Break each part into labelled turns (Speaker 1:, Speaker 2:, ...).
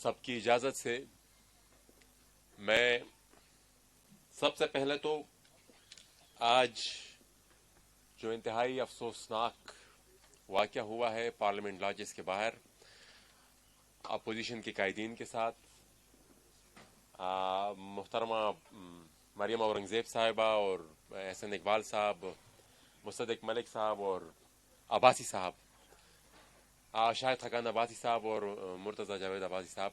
Speaker 1: سب کی اجازت سے میں سب سے پہلے تو آج جو انتہائی افسوسناک واقعہ ہوا ہے پارلیمنٹ لاجز کے باہر اپوزیشن کے قائدین کے ساتھ، محترمہ مریم اورنگزیب صاحبہ اور احسن اقبال صاحب، مصدق ملک صاحب اور عباسی صاحب، شاہد خاقان عباسی صاحب اور مرتضی جاوید عباسی صاحب،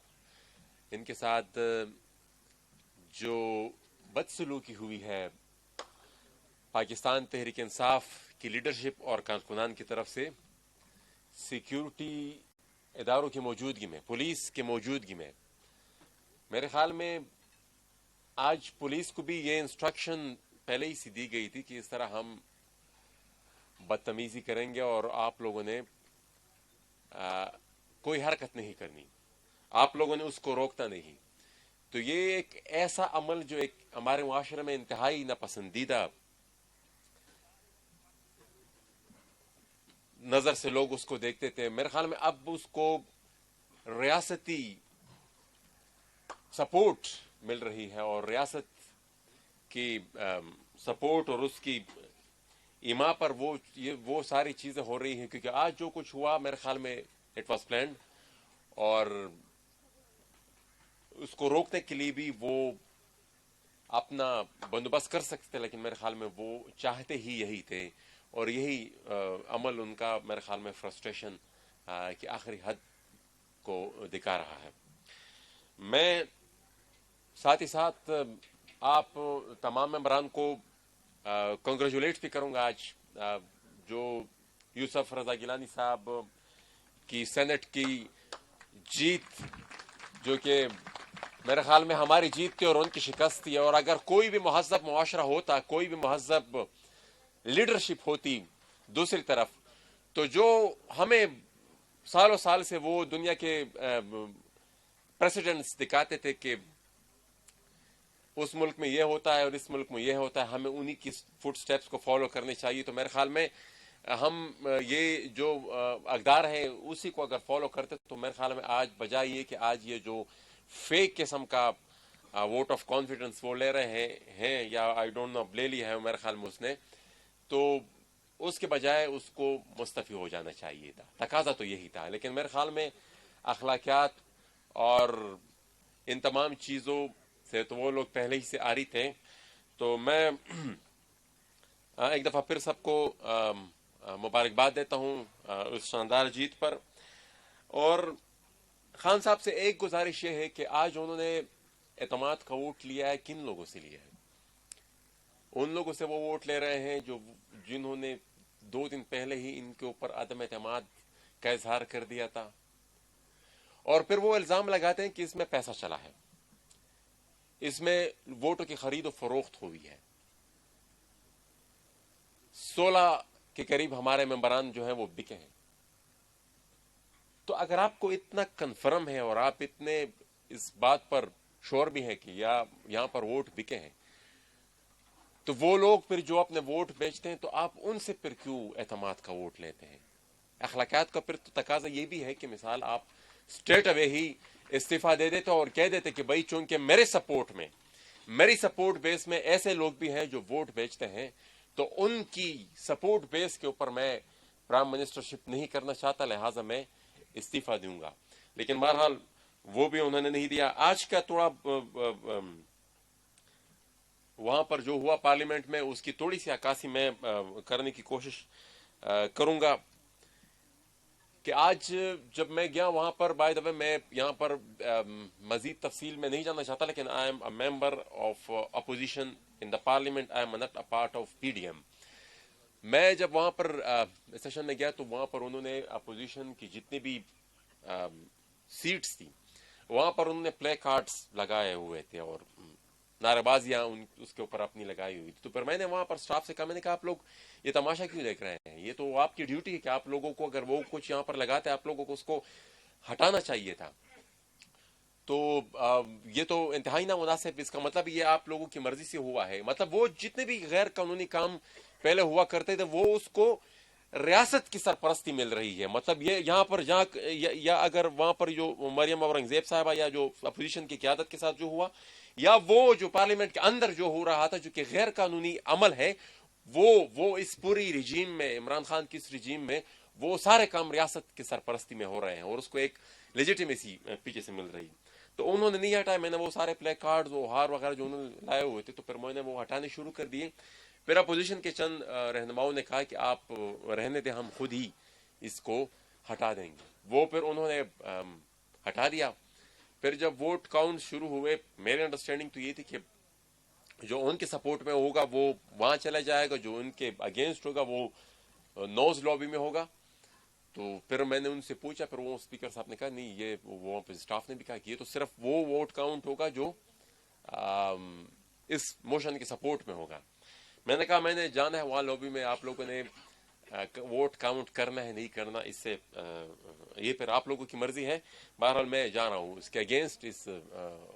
Speaker 1: ان کے ساتھ جو بدسلوکی ہوئی ہے پاکستان تحریک انصاف کی لیڈرشپ اور کارکنان کی طرف سے سیکیورٹی اداروں کی موجودگی میں، پولیس کی موجودگی میں، میرے خیال میں آج پولیس کو بھی یہ انسٹرکشن پہلے ہی سی دی گئی تھی کہ اس طرح ہم بدتمیزی کریں گے اور آپ لوگوں نے کوئی حرکت نہیں کرنی، آپ لوگوں نے اس کو روکنا نہیں. تو یہ ایک ایسا عمل جو ایک ہمارے معاشرے میں انتہائی ناپسندیدہ نظر سے لوگ اس کو دیکھتے تھے، میرے خیال میں اب اس کو ریاستی سپورٹ مل رہی ہے اور ریاست کی سپورٹ اور اس کی ایما پر وہ ساری چیزیں ہو رہی ہیں، کیونکہ آج جو کچھ ہوا میرے خیال میں اٹ واز پلانڈ، اور اس کو روکنے کے لیے بھی وہ اپنا بندوبست کر سکتے تھے، لیکن میرے خیال میں وہ چاہتے ہی یہی تھے، اور یہی عمل ان کا میرے خیال میں فرسٹریشن کی آخری حد کو دکھا رہا ہے. میں ساتھ ہی ساتھ آپ تمام ممبران کو کنگریچولیٹ بھی کروں گا آج جو یوسف رضا گیلانی صاحب کی سینٹ کی جیت، جو کہ میرے خیال میں ہماری جیت تھی اور ان کی شکست تھی. اور اگر کوئی بھی مہذب معاشرہ ہوتا، کوئی بھی مہذب لیڈرشپ ہوتی دوسری طرف، تو جو ہمیں سالوں سال سے وہ دنیا کے پریسیڈنٹس دکھاتے تھے کہ اس ملک میں یہ ہوتا ہے اور اس ملک میں یہ ہوتا ہے، ہمیں انہی کی فٹ سٹیپس کو فالو کرنے چاہیے. تو میرے خیال میں ہم یہ جو اقدار ہیں اسی کو اگر فالو کرتے تو میرے خیال میں آج بجائے یہ کہ آج یہ جو فیک قسم کا ووٹ آف کانفیڈنس وہ لے رہے ہیں یا آئی ڈونٹ نو لے لی ہے میرے خیال میں اس نے، تو اس کے بجائے اس کو مستعفی ہو جانا چاہیے تھا. تقاضا تو یہی تھا، لیکن میرے خیال میں اخلاقیات اور ان تمام چیزوں سے تو وہ لوگ پہلے ہی سے آری تھے. تو میں ایک دفعہ پھر سب کو مبارکباد دیتا ہوں اس شاندار جیت پر. اور خان صاحب سے ایک گزارش یہ ہے کہ آج انہوں نے اعتماد کا ووٹ لیا ہے، کن لوگوں سے لیا ہے؟ ان لوگوں سے وہ ووٹ لے رہے ہیں جنہوں نے 2 دن پہلے ہی ان کے اوپر عدم اعتماد کا اظہار کر دیا تھا، اور پھر وہ الزام لگاتے ہیں کہ اس میں پیسہ چلا ہے، اس میں ووٹوں کی خرید و فروخت ہوئی ہے. 16 کے قریب ہمارے ممبران جو ہیں وہ بکے ہیں. تو اگر آپ کو اتنا کنفرم ہے اور آپ اتنے اس بات پر شور بھی ہیں کہ یہاں پر ووٹ بکے ہیں، تو وہ لوگ پھر جو اپنے ووٹ بیچتے ہیں تو آپ ان سے پھر کیوں اعتماد کا ووٹ لیتے ہیں؟ اخلاقیات کا پھر تو تقاضا یہ بھی ہے کہ مثال آپ اسٹریٹ اوے ہی استعفیٰ دے دیتے اور کہہ دیتے کہ بھائی چونکہ میری سپورٹ بیس میں ایسے لوگ بھی ہیں جو ووٹ بیچتے ہیں، تو ان کی سپورٹ بیس کے اوپر میں پرائم منسٹرشپ نہیں کرنا چاہتا، لہٰذا میں استعفیٰ دوں گا. لیکن بہرحال وہ بھی انہوں نے نہیں دیا. آج کا تھوڑا وہاں پر جو ہوا پارلیمنٹ میں اس کی تھوڑی سی عکاسی میں کرنے کی کوشش کروں گا کہ آج جب میں گیا وہاں پر، بائی دا وے میں یہاں پر مزید تفصیل میں نہیں جاننا چاہتا، لیکن I am a member of opposition in the parliament, I am not a part of P D M. میں جب وہاں پر سیشن میں گیا تو وہاں پر انہوں نے اپوزیشن کی جتنی بھی سیٹس تھی وہاں پر انہوں نے پلے کارڈز لگائے ہوئے تھے اور نعرے بازیاں اس کے اوپر اپنی لگائی ہوئی تھی. تو پھر میں نے وہاں پر سٹاف سے کہا، میں نے کہا آپ لوگ یہ تماشا کیوں دیکھ رہے ہیں؟ یہ تو آپ کی ڈیوٹی ہے کہ آپ لوگوں کو اگر وہ کچھ یہاں پر لگاتے آپ لوگوں کو اس کو ہٹانا چاہیے تھا. تو یہ تو انتہائی نامناسب، اس کا مطلب یہ آپ لوگوں کی مرضی سے ہوا ہے. مطلب وہ جتنے بھی غیر قانونی کام پہلے ہوا کرتے تھے وہ اس کو ریاست کی سرپرستی مل رہی ہے. مطلب یہ یہاں پر جہاں یا اگر وہاں پر جو مریم اورنگزیب صاحبہ یا جو اپوزیشن کی قیادت کے ساتھ جو ہوا, یا وہ جو پارلیمنٹ کے اندر جو ہو رہا تھا جو کہ غیر قانونی عمل ہے, وہ اس پوری رجیم میں, عمران خان کی اس رجیم میں وہ سارے کام ریاست کی سرپرستی میں ہو رہے ہیں اور اس کو ایک لیجیٹیمیسی پیچھے سے مل رہی. تو انہوں نے نہیں ہٹایا. میں نے وہ سارے پلے کارڈ وہ ہار وغیرہ جو انہوں نے لائے ہوئے تھے تو پھر میں نے وہ ہٹانے شروع کر دیے. پھر اپوزیشن کے چند رہنماؤں نے کہا کہ آپ رہنے دیں, ہم خود ہی اس کو ہٹا دیں گے. وہ پھر انہوں نے ہٹا دیا. پھر جب ووٹ کاؤنٹ شروع ہوئے, میری انڈرسٹینڈنگ تو یہ تھی کہ جو ان کے سپورٹ میں ہوگا وہ وہاں چلا جائے گا, جو ان کے اگینسٹ ہوگا وہ نوز لابی میں ہوگا. تو پھر میں نے ان سے پوچھا, پھر وہ اسپیکر صاحب نے کہا نہیں, یہ وہ اسٹاف نے بھی کہا کہ یہ تو صرف وہ ووٹ کاؤنٹ ہوگا جو اس موشن کے سپورٹ میں ہوگا. میں نے کہا میں نے جانا ہے وہاں لابی میں, آپ لوگوں نے ووٹ کاؤنٹ کرنا ہے نہیں کرنا, اس سے یہ پھر آپ لوگوں کی مرضی ہے. بہرحال میں جا رہا ہوں اس کے اگینسٹ, اس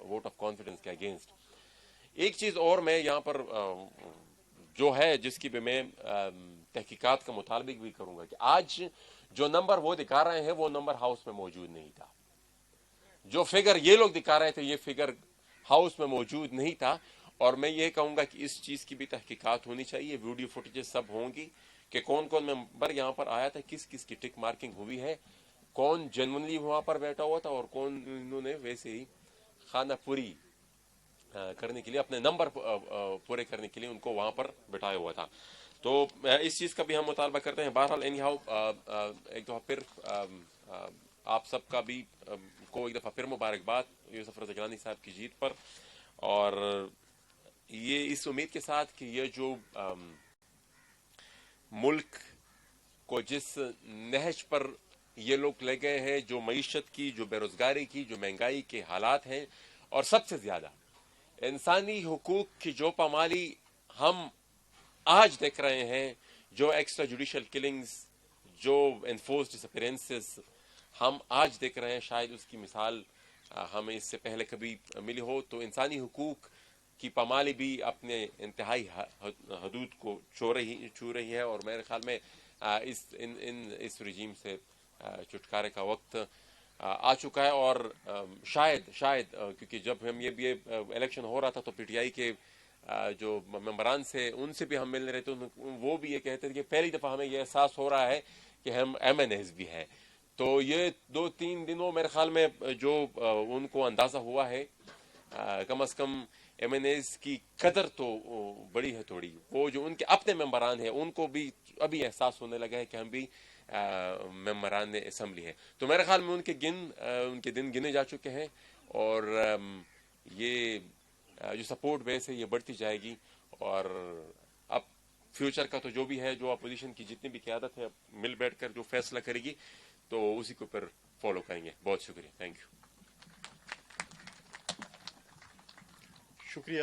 Speaker 1: ووٹ آف کانفیڈنس کے اگینسٹ. ایک چیز اور میں یہاں پر جو ہے جس کی بھی میں تحقیقات کا مطالبہ بھی کروں گا کہ آج جو نمبر وہ دکھا رہے ہیں وہ نمبر ہاؤس میں موجود نہیں تھا. جو فگر یہ لوگ دکھا رہے تھے یہ فگر ہاؤس میں موجود نہیں تھا. اور میں یہ کہوں گا کہ اس چیز کی بھی تحقیقات ہونی چاہیے, ویڈیو فوٹیجز سب ہوں گی کہ کون کون ممبر یہاں پر آیا تھا, کس کس کی ٹک مارکنگ ہوئی ہے, کون جنونلی وہاں پر بیٹھا ہوا تھا اور کون انہوں نے ویسے ہی خانہ پوری کرنے کے لیے, اپنے نمبر پورے کرنے کے لیے ان کو وہاں پر بٹھایا ہوا تھا. تو اس چیز کا بھی ہم مطالبہ کرتے ہیں. بہرحال اینی ہاؤ ایک دفعہ پھر آپ سب کا بھی کو ایک دفعہ پھر مبارکباد یوسف رضا گیلانی صاحب کی جیت پر, اور یہ اس امید کے ساتھ کہ یہ جو ملک کو جس نہج پر یہ لوگ لے گئے ہیں, جو معیشت کی, جو بے روزگاری کی, جو مہنگائی کے حالات ہیں, اور سب سے زیادہ انسانی حقوق کی جو پامالی ہم آج دیکھ رہے ہیں, جو ایکسٹرا جوڈیشل کلنگز, جو انفورسڈ ڈس اپیرنسز ہم آج دیکھ رہے ہیں, شاید اس کی مثال ہمیں اس سے پہلے کبھی ملی ہو. تو انسانی حقوق کی پامالی بھی اپنے انتہائی حدود کو چھو رہی ہے, اور میرے خیال میں اس رجیم سے چھٹکارے کا وقت آ چکا ہے. اور شاید کیونکہ جب ہم یہ الیکشن ہو رہا تھا تو پی ٹی آئی کے جو ممبران سے ان سے بھی ہم ملنے رہے تو وہ بھی یہ کہتے تھے کہ پہلی دفعہ ہمیں یہ احساس ہو رہا ہے کہ ہم ایم این ایز بھی ہیں. تو یہ 2-3 دنوں میرے خیال میں جو ان کو اندازہ ہوا ہے, کم از کم ایم این ایز کی قدر تو بڑی ہے تھوڑی, وہ جو ان کے اپنے ممبران ہیں ان کو بھی ابھی احساس ہونے لگا ہے کہ ہم بھی ممبران اسمبلی ہیں. تو میرے خیال میں ان کے دن گنے جا چکے ہیں, اور یہ جو سپورٹ بیس ہے یہ بڑھتی جائے گی. اور اب فیوچر کا تو جو بھی ہے, جو اپوزیشن کی جتنی بھی قیادت ہے مل بیٹھ کر جو فیصلہ کرے گی تو اسی کو پھر فالو کریں گے. بہت شکریہ, تھینک یو.
Speaker 2: شکریہ.